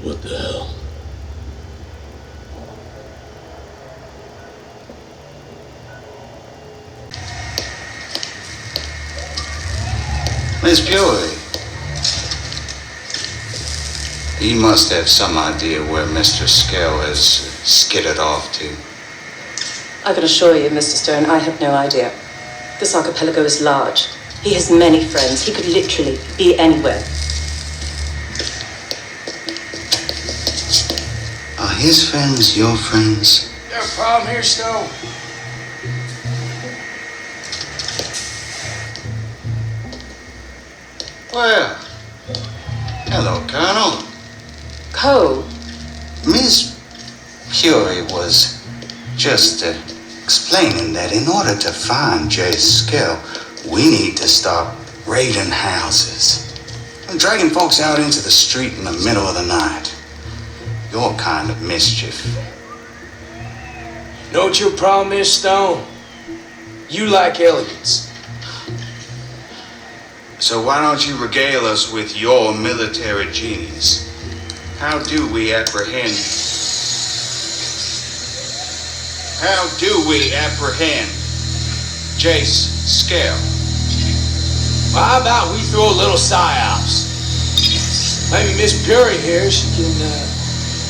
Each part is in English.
What the hell? Miss Bury. You must have some idea where Mr. Skell has skidded off to. I can assure you, Mr. Stone, I have no idea. This archipelago is large. He has many friends. He could literally be anywhere. Are his friends your friends? You got a problem here, Stone? Well, hello, Colonel. Cole. Miss Fury was just explaining that in order to find Jay Skell, we need to stop raiding houses and dragging folks out into the street in the middle of the night. Your kind of mischief. Know what your problem is, Stone? You like elegance. So why don't you regale us with your military genius? How do we apprehend Jace Skell? Well, how about we throw a little psyops? Maybe Miss Bury here, she can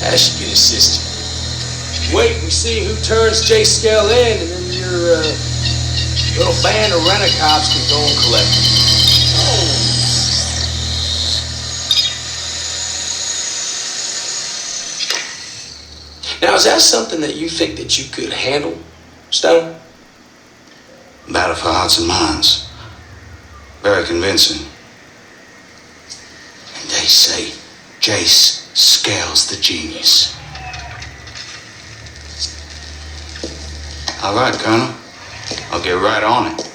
assist you. Wait and we see who turns Jay Skell in, and then your little band of rent-a-cops can go and collect him. Now, is that something that you think that you could handle, Stone? Battle for hearts and minds. Very convincing. And they say Jace Skell's the genius. All right, Colonel. I'll get right on it.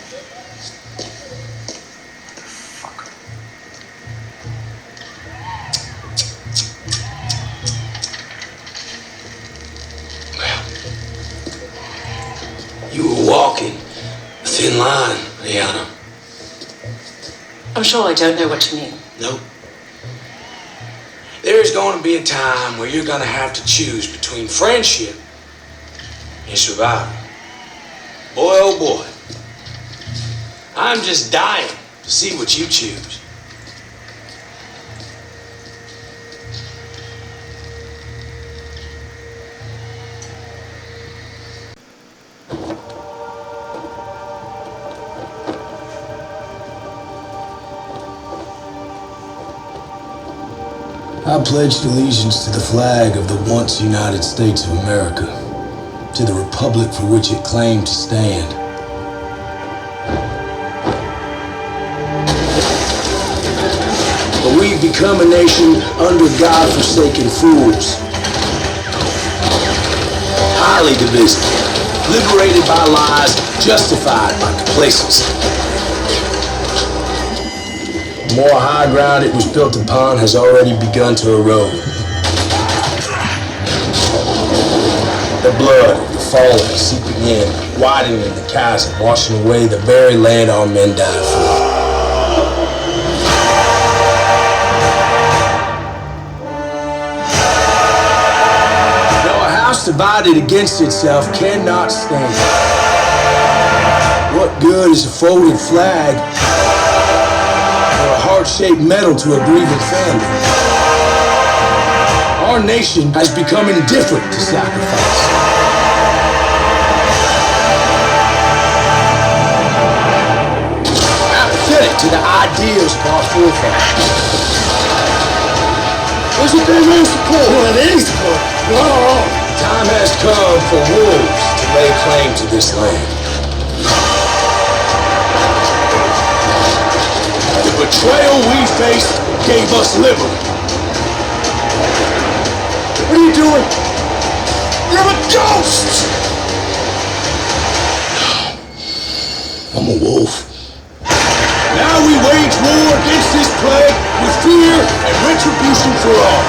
You were walking a thin line, Liana. I'm sure I don't know what you mean. Nope. There's going to be a time where you're going to have to choose between friendship and survival. Boy, oh boy. I'm just dying to see what you choose. I pledged allegiance to the flag of the once United States of America, to the republic for which it claimed to stand. But we've become a nation under God-forsaken fools, highly divisive, liberated by lies, justified by complacency. The more high ground it was built upon has already begun to erode. The blood of the fallen is seeping in, widening the chasm, washing away the very land our men died for. Though a house divided against itself cannot stand. What good is a folded flag or a heart-shaped medal to a grieving family? Our nation has become indifferent to sacrifice. Apathetic to the ideals of our forefathers. What's what they want support? Well, it is support. No. Time has come for wolves to lay claim to this land. The betrayal we faced gave us liberty. What are you doing? You're a ghost! I'm a wolf. Now we wage war against this plague with fear and retribution for all.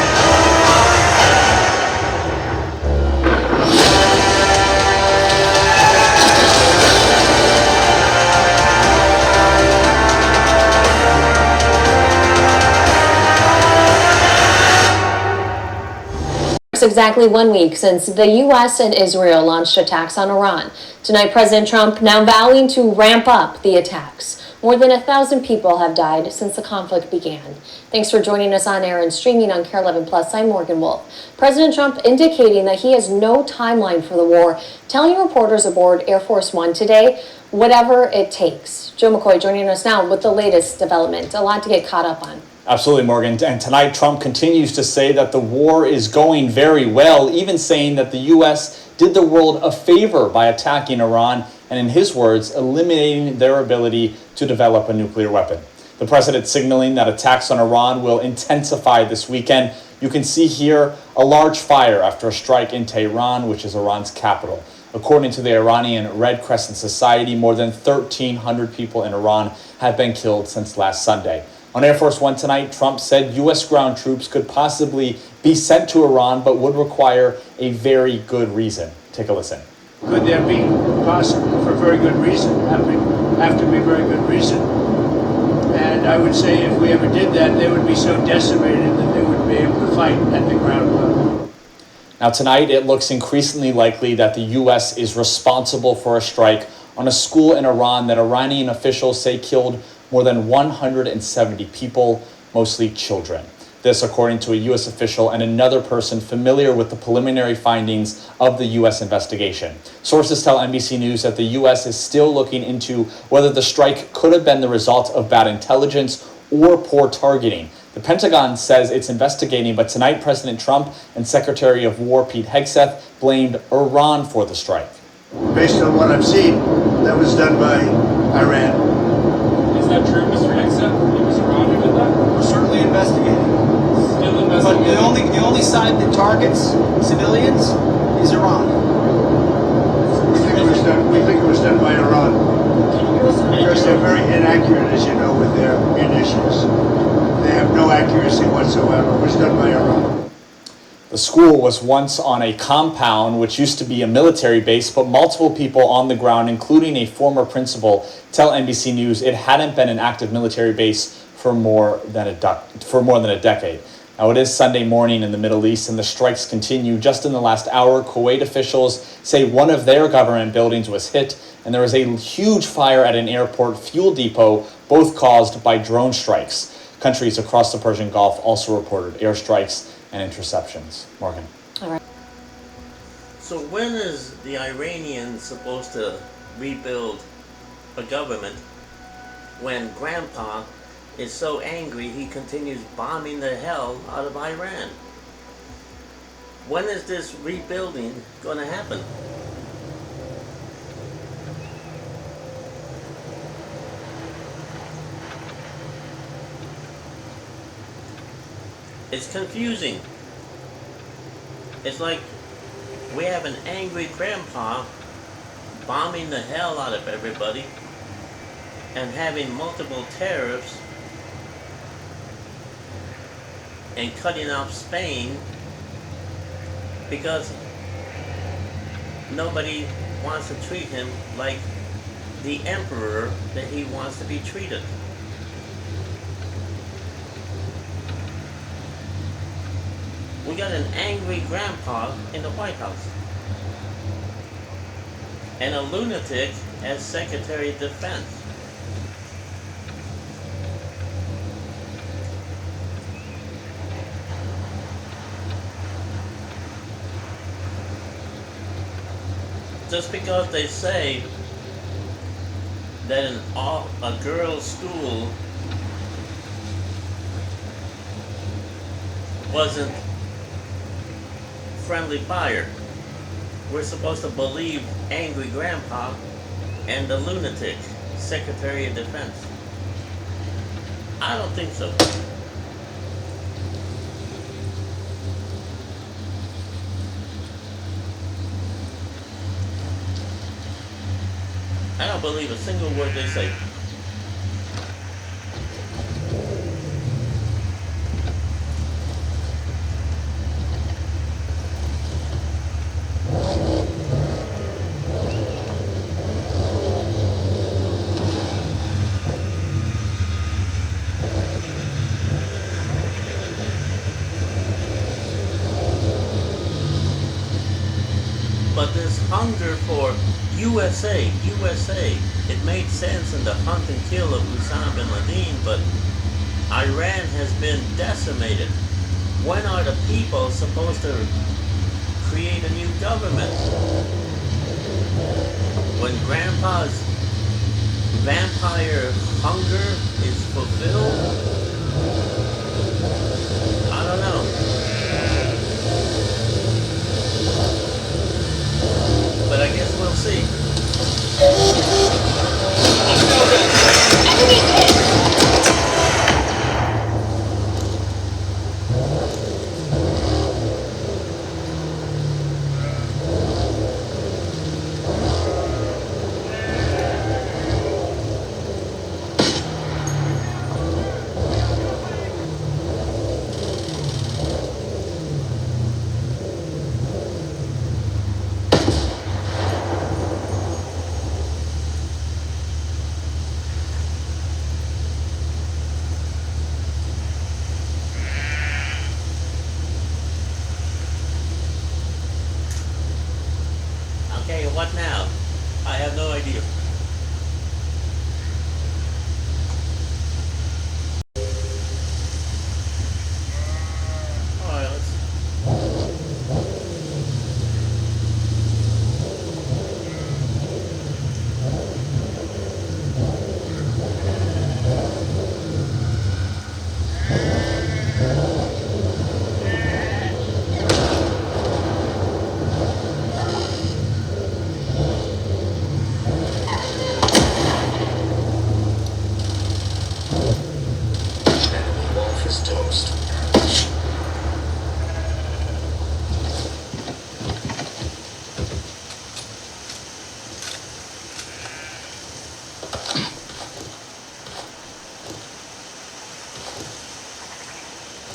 It's exactly 1 week since the U.S. and Israel launched attacks on Iran. Tonight, President Trump now vowing to ramp up the attacks. More than 1,000 people have died since the conflict began. Thanks for joining us on air and streaming on KARE 11 Plus. I'm Morgan Wolf. President Trump indicating that he has no timeline for the war, telling reporters aboard Air Force One today, whatever it takes. Joe McCoy joining us now with the latest development. A lot to get caught up on. Absolutely, Morgan. And tonight, Trump continues to say that the war is going very well, even saying that the U.S. did the world a favor by attacking Iran and, in his words, eliminating their ability to develop a nuclear weapon. The president signaling that attacks on Iran will intensify this weekend. You can see here a large fire after a strike in Tehran, which is Iran's capital. According to the Iranian Red Crescent Society, more than 1,300 people in Iran have been killed since last Sunday. On Air Force One tonight, Trump said U.S. ground troops could possibly be sent to Iran, but would require a very good reason. Take a listen. Could there be possible for very good reason? Have to be very good reason. And I would say if we ever did that, they would be so decimated that they wouldn't be able to fight at the ground level. Now tonight, it looks increasingly likely that the U.S. is responsible for a strike on a school in Iran that Iranian officials say killed more than 170 people, mostly children. This, according to a U.S. official and another person familiar with the preliminary findings of the U.S. investigation. Sources tell NBC News that the U.S. is still looking into whether the strike could have been the result of bad intelligence or poor targeting. The Pentagon says it's investigating, but tonight President Trump and Secretary of War Pete Hegseth blamed Iran for the strike. Based on what I've seen, that was done by Iran. Is that true, Mr. Hegseth? It was Iran who did that? We're certainly investigating. Still investigating. But the only side that targets civilians is Iran. We think it was done by Iran. Because they're very inaccurate, as you know, with their munitions. They have no accuracy whatsoever. It was done by Iran. The school was once on a compound which used to be a military base, but multiple people on the ground, including a former principal, tell NBC News it hadn't been an active military base for more than a decade. Now, it is Sunday morning in the Middle East, and the strikes continue. Just in the last hour, Kuwait officials say one of their government buildings was hit, and there was a huge fire at an airport fuel depot, both caused by drone strikes. Countries across the Persian Gulf also reported airstrikes and interceptions. Morgan. All right. So when is the Iranians supposed to rebuild a government when Grandpa is so angry he continues bombing the hell out of Iran? When is this rebuilding going to happen? It's confusing. It's like we have an angry grandpa bombing the hell out of everybody and having multiple tariffs and cutting off Spain because nobody wants to treat him like the emperor that he wants to be treated. We got an angry grandpa in the White House and a lunatic as Secretary of Defense. Just because they say that a girls' school wasn't friendly fire, we're supposed to believe angry grandpa and the lunatic Secretary of Defense. I don't think so. I don't believe a single word they say. hunger for USA, USA. It made sense in the hunt and kill of Osama bin Laden, but Iran has been decimated. When are the people supposed to create a new government? When Grandpa's vampire hunger is fulfilled? I don't know. But I guess we'll see. Okay, what now? I have no idea. Alright, let's... Enemy wolf is toast.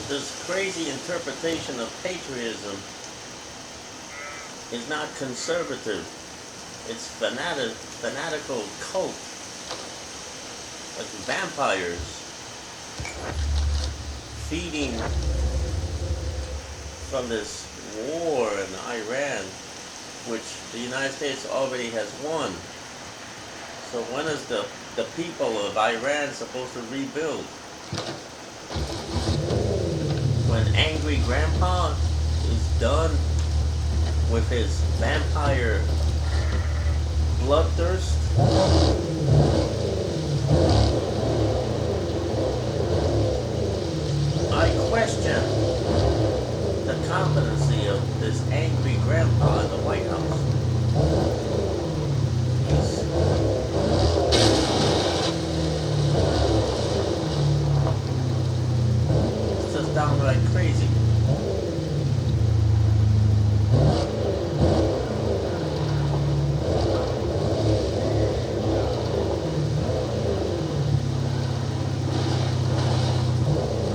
This crazy interpretation of patriotism is not conservative. It's fanatical cult. Like vampires feeding from this war in Iran, which the United States already has won. So when is the people of Iran supposed to rebuild? When angry grandpa is done with his vampire bloodthirst? I question the competency of this angry grandpa in the White House. It's just downright crazy.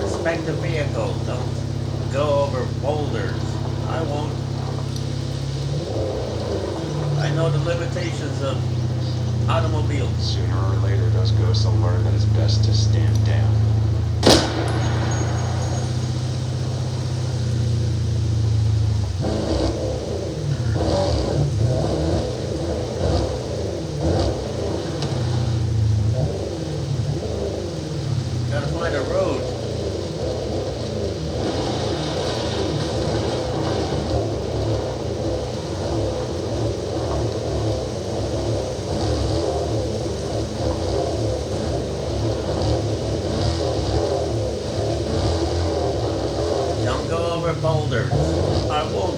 Respect the vehicle. Don't go over boulders. I won't. I know the limitations of automobiles. Sooner or later, those ghosts will learn that it's best to stand down. Gotta find a road. Don't go over boulders. I won't.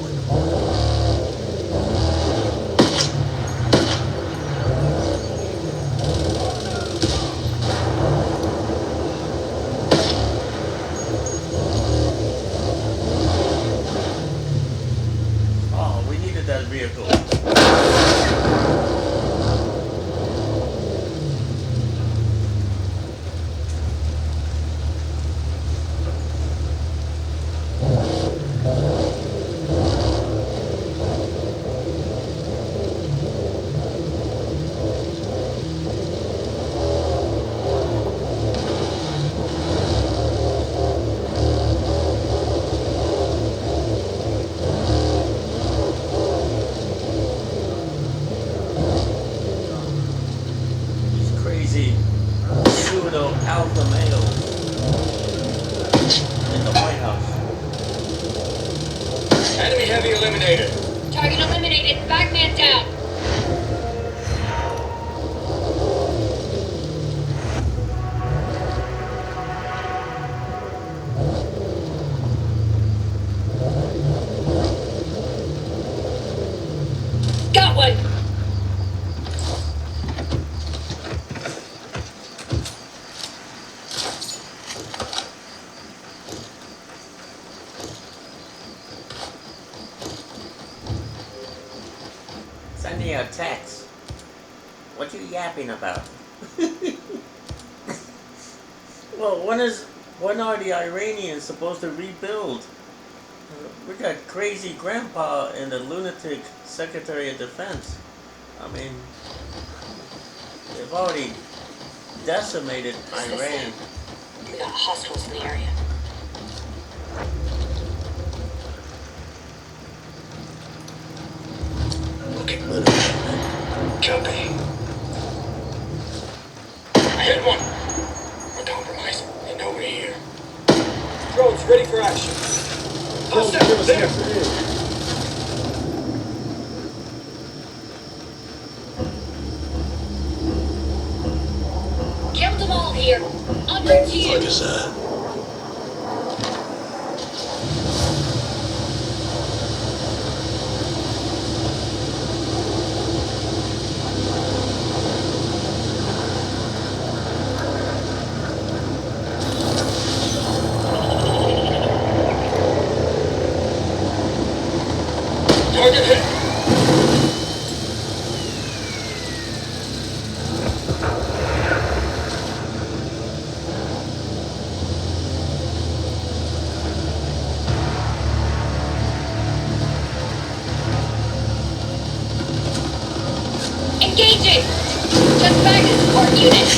Oh, we needed that vehicle. heavy eliminated. Target eliminated. Bagman down. Got one. Send me a text. What you yapping about? Well, when are the Iranians supposed to rebuild? We got crazy grandpa and the lunatic Secretary of Defense. I mean, they've already decimated Iran. We got hostiles in the area. Looking little. Copy. I hit one. We're compromised. They know we're here. Drones ready for action. Hostile there. Killed them all here. En route to you. Fuck is that? Target hit. Engaging. Just back to support unit.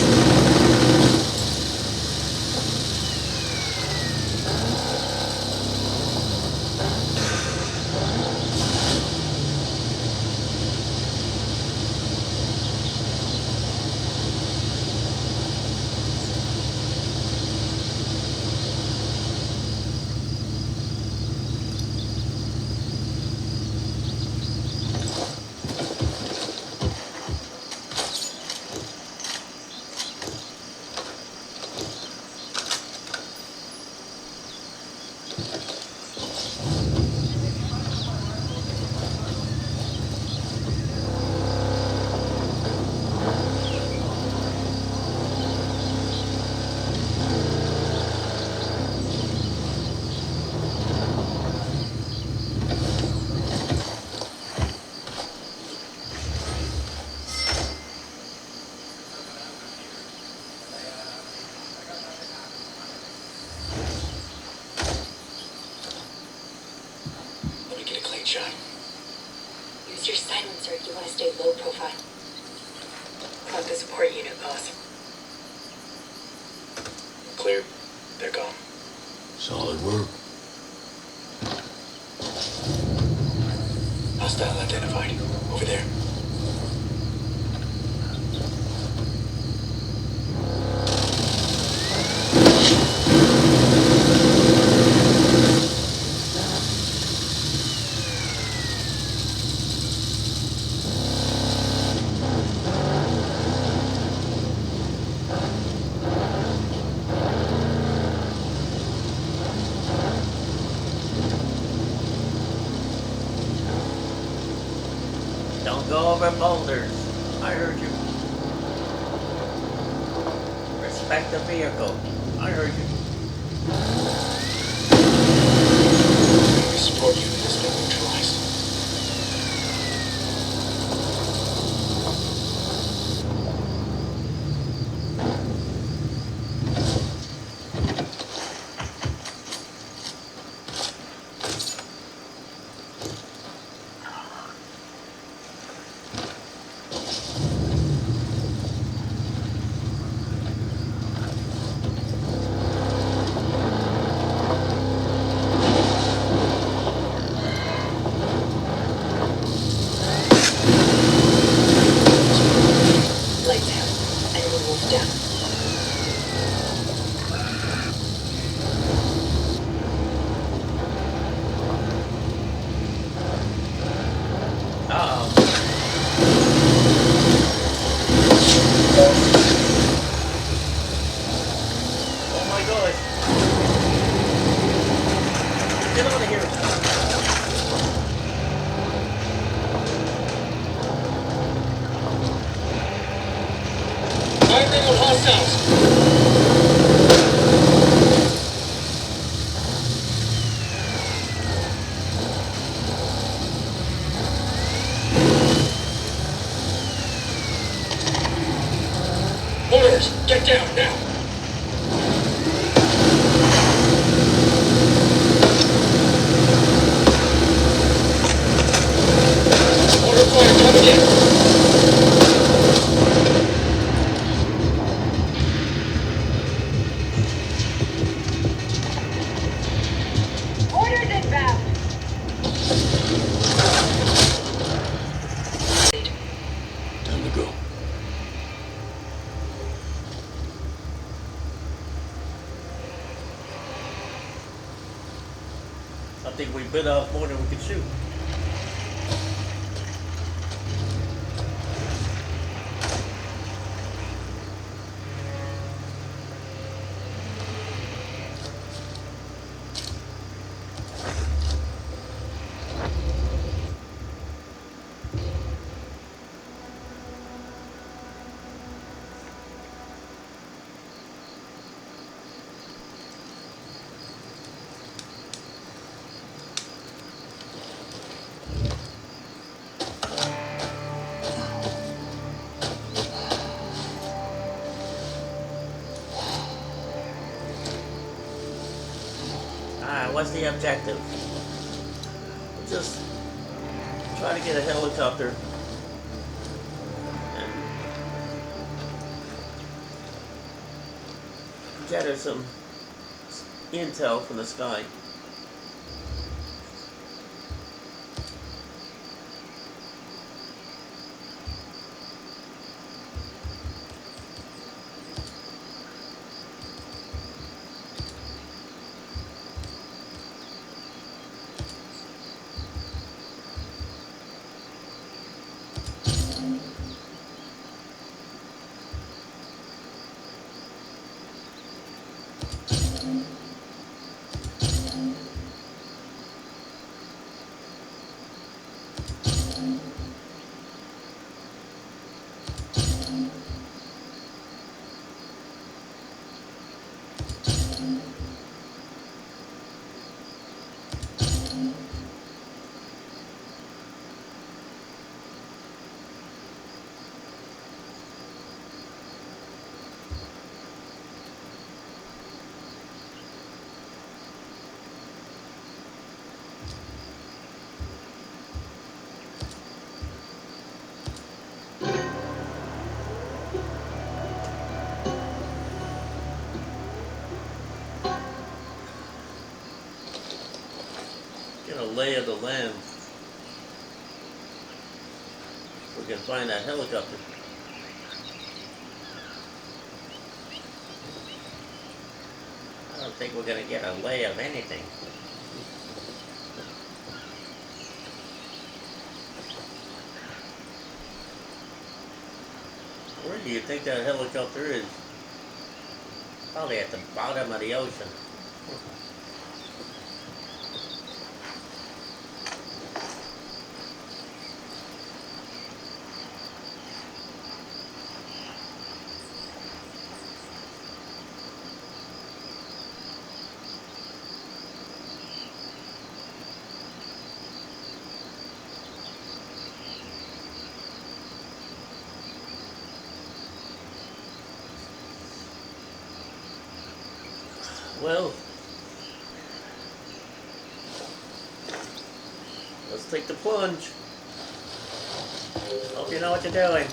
Shot. Use your silencer if you want to stay low profile. Clock the support unit, boss. Clear. They're gone. Solid work. Hostile identified. Over there. Don't go over boulders. I heard you. Respect the vehicle. I heard you. The support unit has been neutralized. Get out of here. Firing on hostiles. Orders, get down now. Order fire coming in. Orders inbound. Time to go. I think we bit off more than we could chew. Alright, what's the objective? We'll just try to get a helicopter and gather some intel from the sky. Get a lay of the land. We can find that helicopter. I don't think we're gonna get a lay of anything. Where do you think that helicopter is? Probably at the bottom of the ocean. Well, let's take the plunge. Hope you know what you're doing.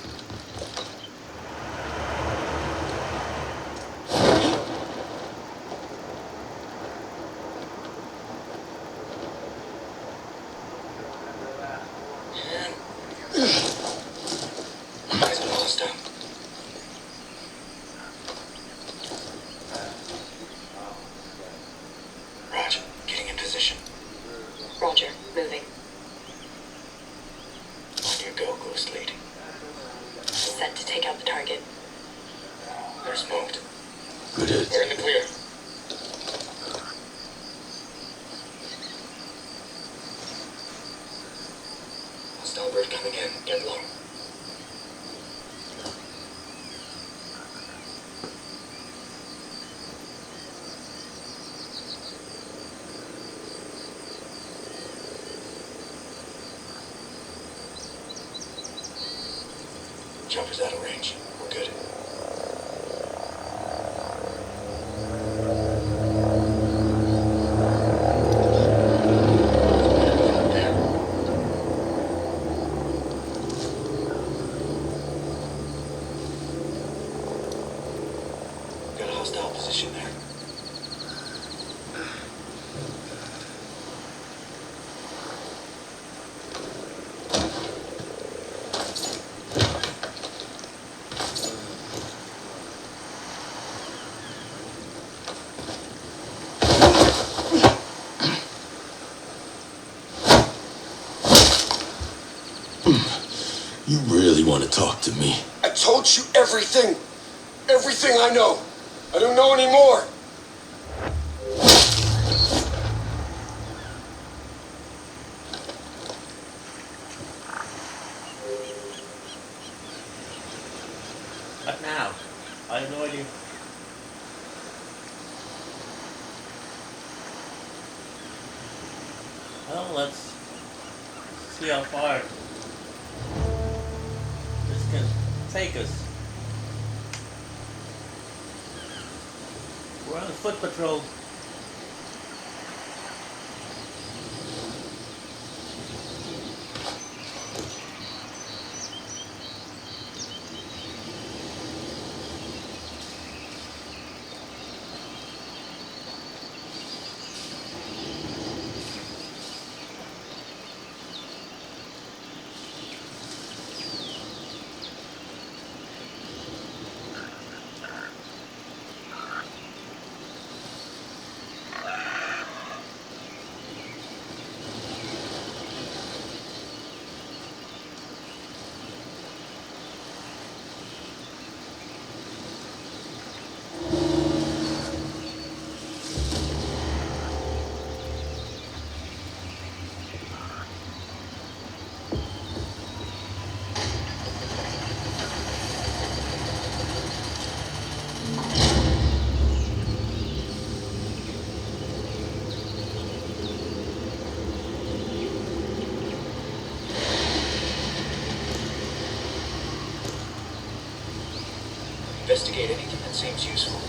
Eyes on hostile. Roger, getting in position. Roger, moving. On your go, Ghost Lady. Set to take out the target. They're smoked. Good hit. We're in the clear. Stonebird coming in. Get low. Chopper's out of range. We're good. Got a hostile position there. You really want to talk to me? I told you everything. Everything I know. I don't know anymore. What now? I have no idea. Well, let's see how far this can take us. We're on a foot patrol. Investigate anything that seems useful.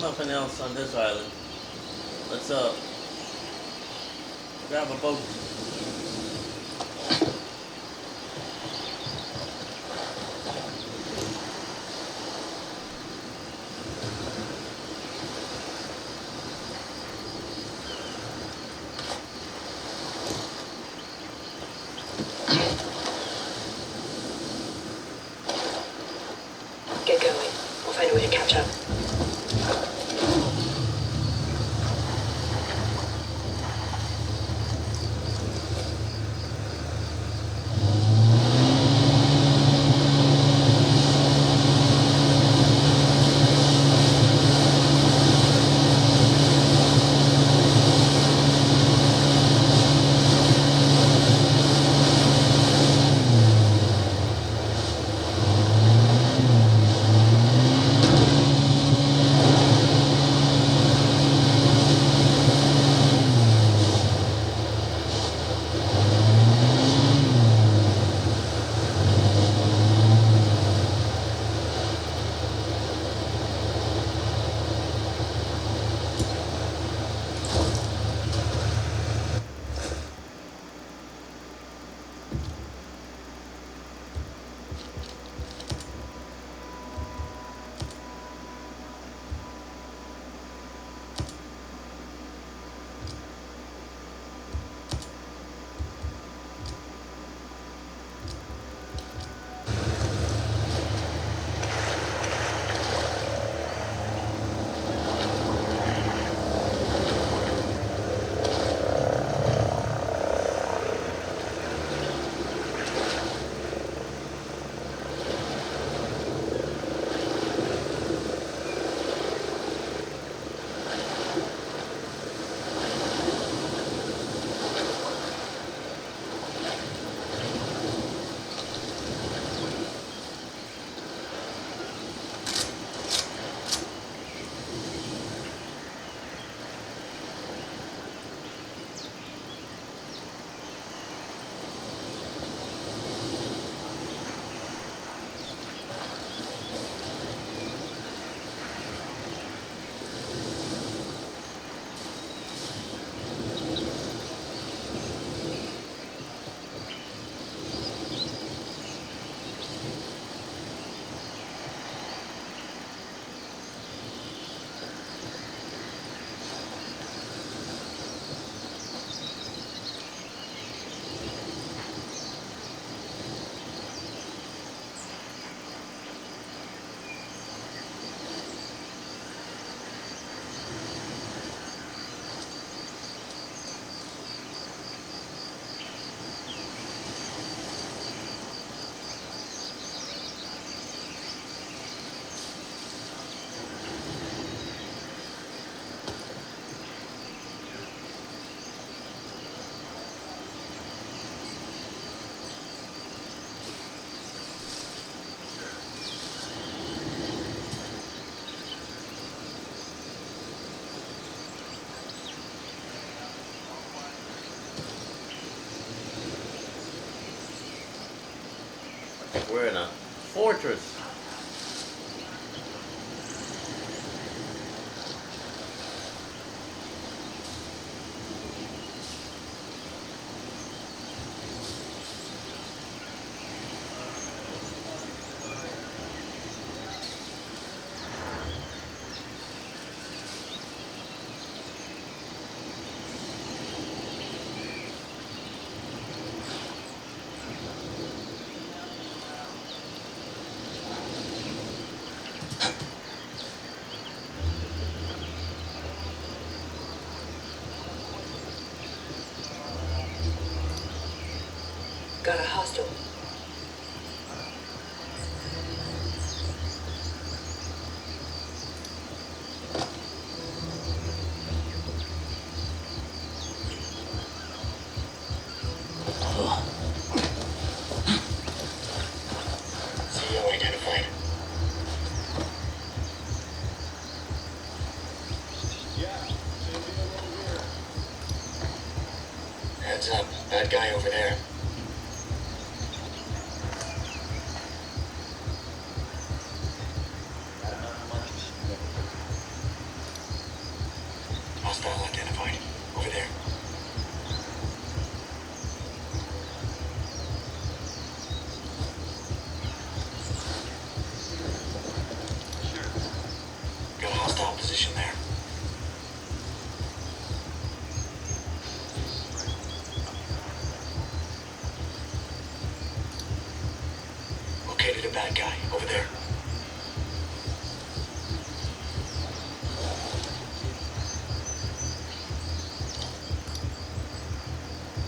Nothing else on this island. Let's grab a boat. Get going. We'll find a way to catch up. We're in a fortress. Got a hostile. CEO identified. Heads up, bad guy over there. Hostile identified. Over there. Got a hostile position there. Located a bad guy over there.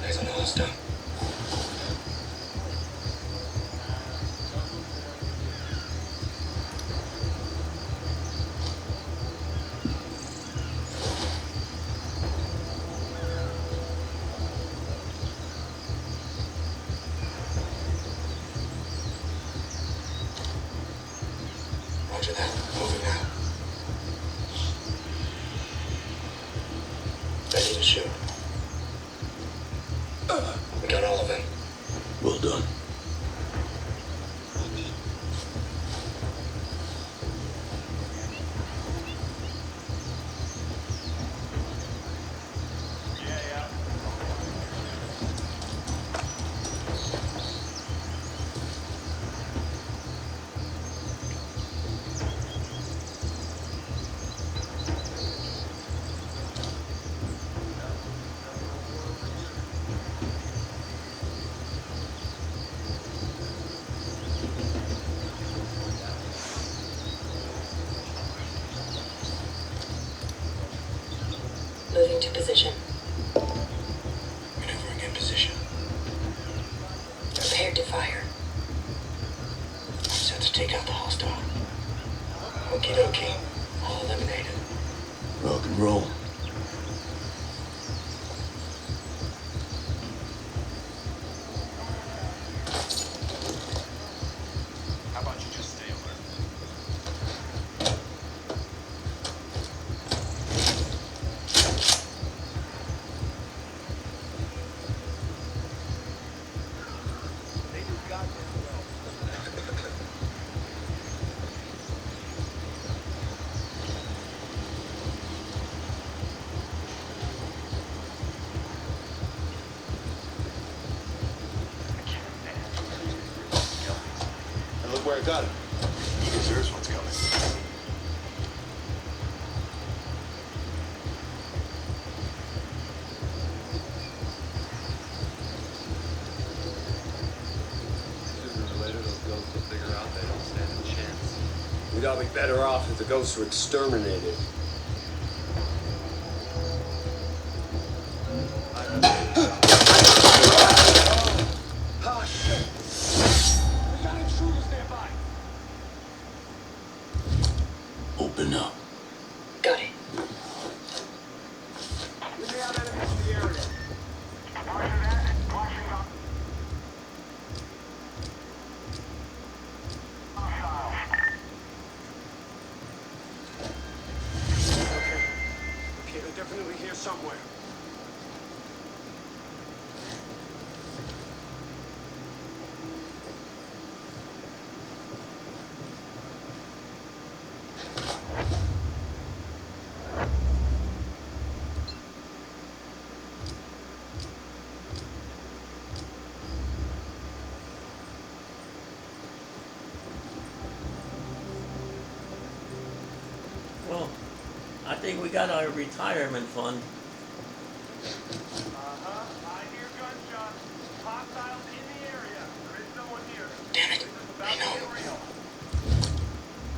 There's an hostile. Roger that. Moving now. Ready to shoot. We got all of them. Well done. Moving to position. Maneuvering in position. Prepared to fire. I'm set to take out the hostile. Okie dokie. All eliminated. Rock and roll. How about you just stay alert? And look where I got him. He deserves what's coming. Sooner or later, those ghosts will figure out they don't stand a chance. We'd all be better off if the ghosts were exterminated. Open up. Got it. Okay, they're definitely here somewhere. Well, I think we got our retirement fund.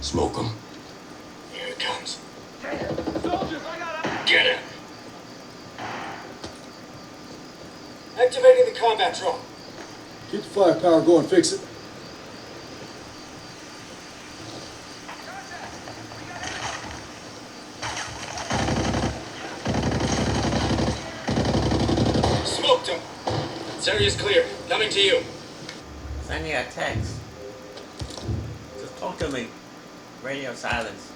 Smoke them. Here it comes. Soldiers, I got Get it! Activating the combat drone. Get the firepower, go and fix it. Smoked him. This area's clear. Coming to you. Send me a text. Just talk to me. Radio silence.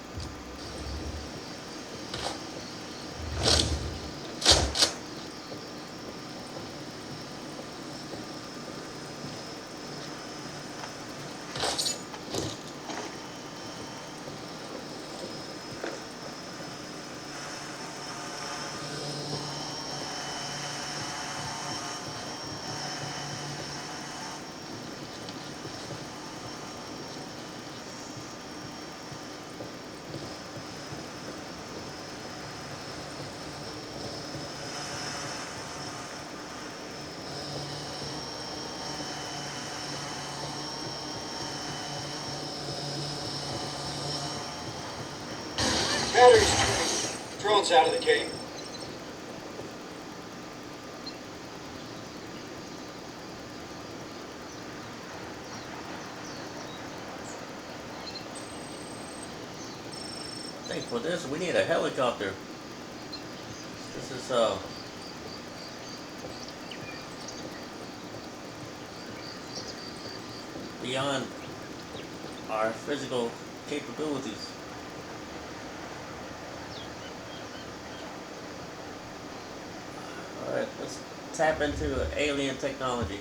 Batteries drained. Drone's out of the game. I think for this we need a helicopter. This is beyond our physical capabilities. Alright, let's tap into alien technology.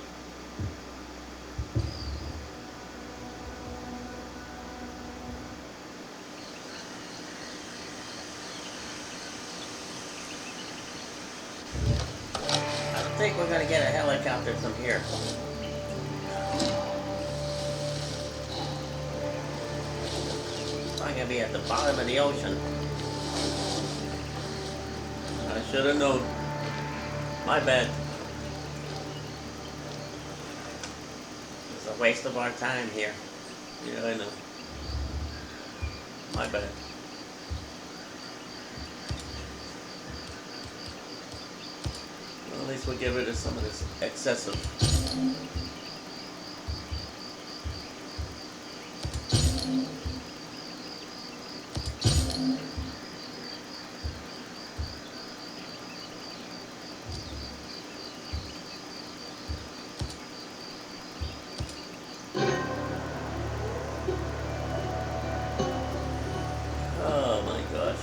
I think we're gonna get a helicopter from here. I'm gonna be at the bottom of the ocean. I should have known. My bad. It's a waste of our time here. Yeah, I know. My bad. Well, at least we'll get rid of some of this excessive. Oh my gosh.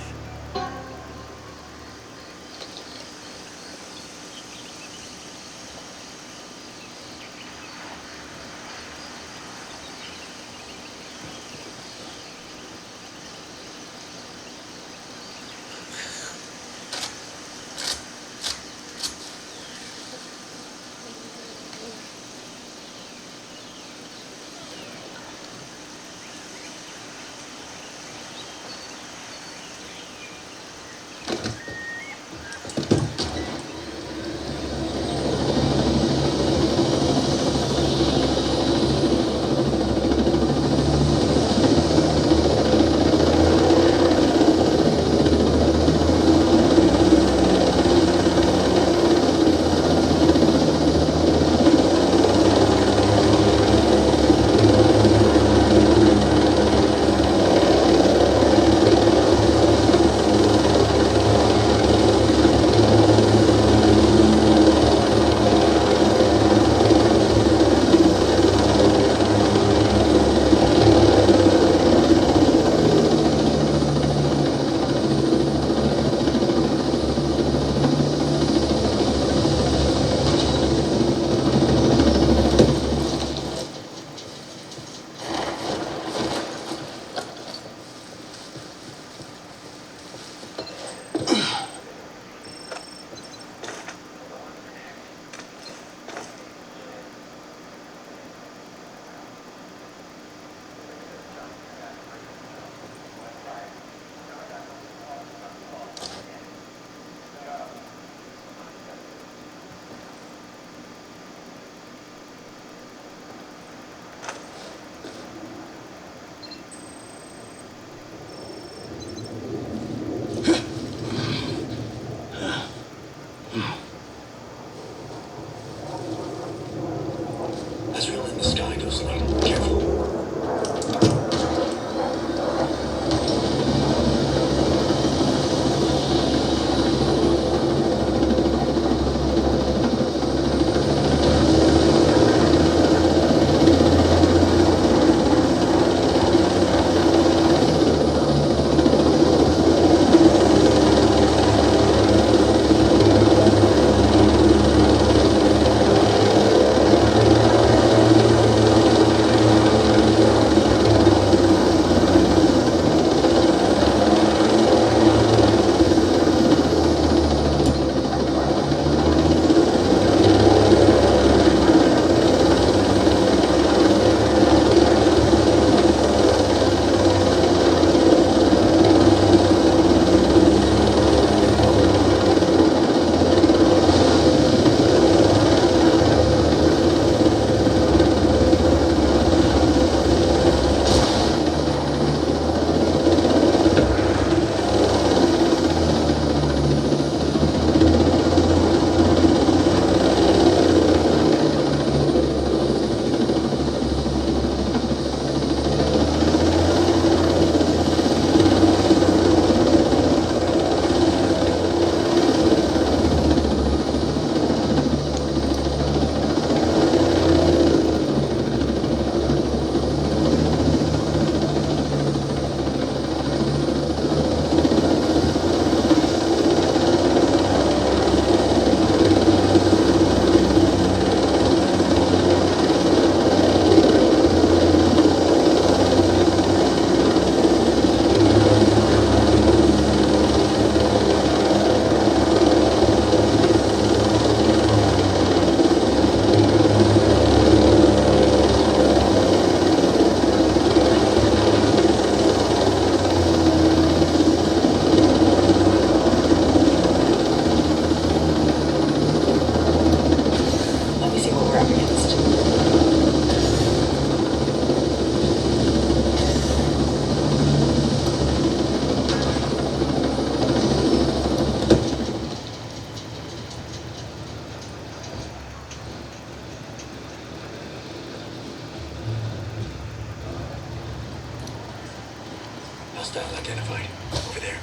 identified. Over there.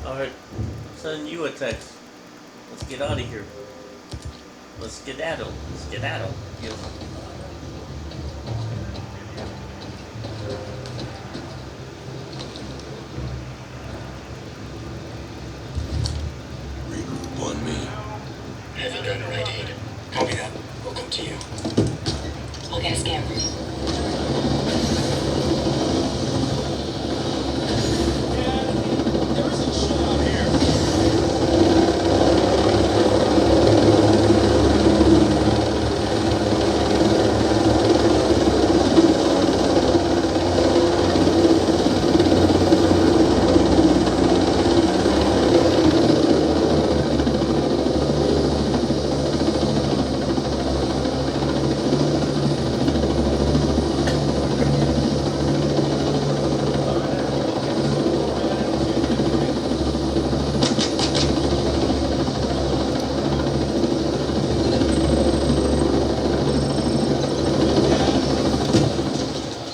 Alright, I'm sending you a text. Let's get out of here. Let's skedaddle. Skedaddle. Yes. Regroup on me. Heavy gun right aid. Copy that. We'll come to you. I'll get a scan for you.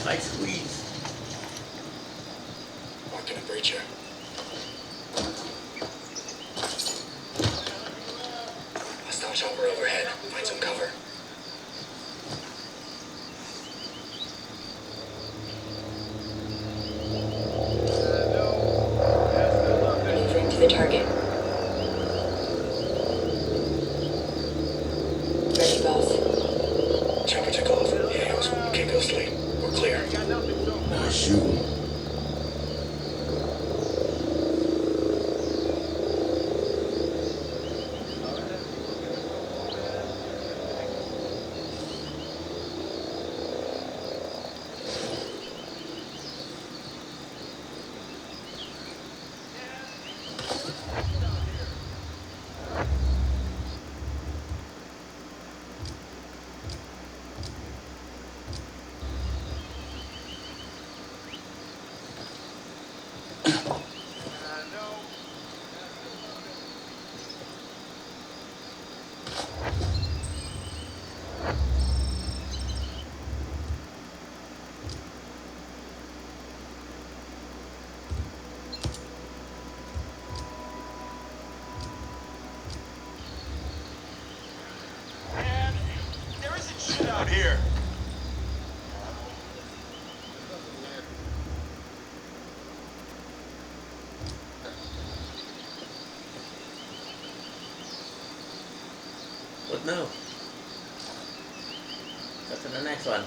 Tight squeeze. Marking a breacher. Hostile chopper overhead. Find some cover. Maneuvering to the target. Ready, boss. Chopper took off. AOs. Can't go straight. We're clear. Nice shooting. Out here. What now? Go to the next one.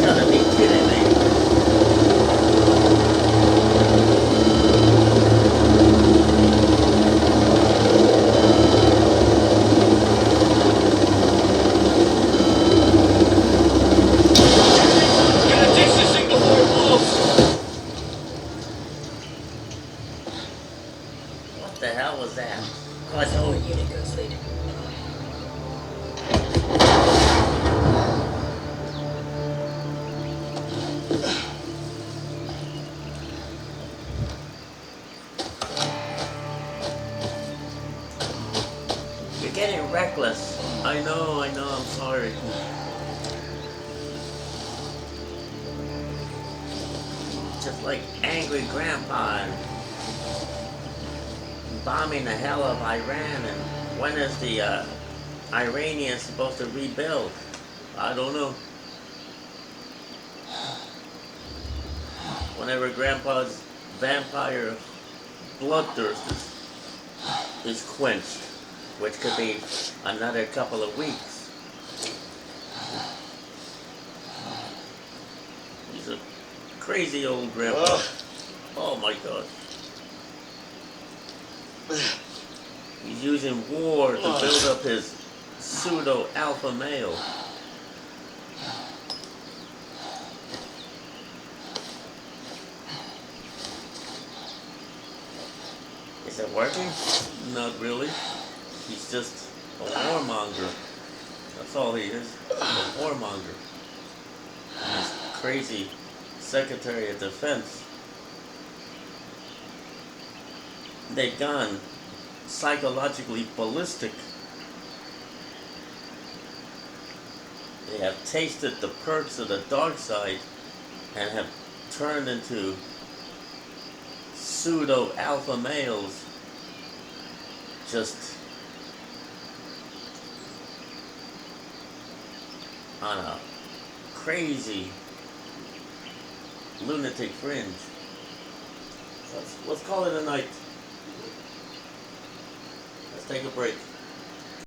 Gotta be kidding me. What the hell was that? Oh, it's Support unit goes lead. You're getting reckless. I know, I'm sorry. Just like angry grandpa and bombing the hell of Iran, and when is the Iranians supposed to rebuild? I don't know. whenever Grandpa's vampire bloodthirst is quenched, which could be another couple of weeks. He's a crazy old grandpa. Oh my God. He's using war to build up his pseudo alpha male. Is it working? Not really. He's just a warmonger. That's all he is. A warmonger. His crazy Secretary of Defense. They've gone psychologically ballistic. They have tasted the perks of the dark side and have turned into pseudo alpha males, just on a crazy lunatic fringe. Let's call it a night. Let's take a break.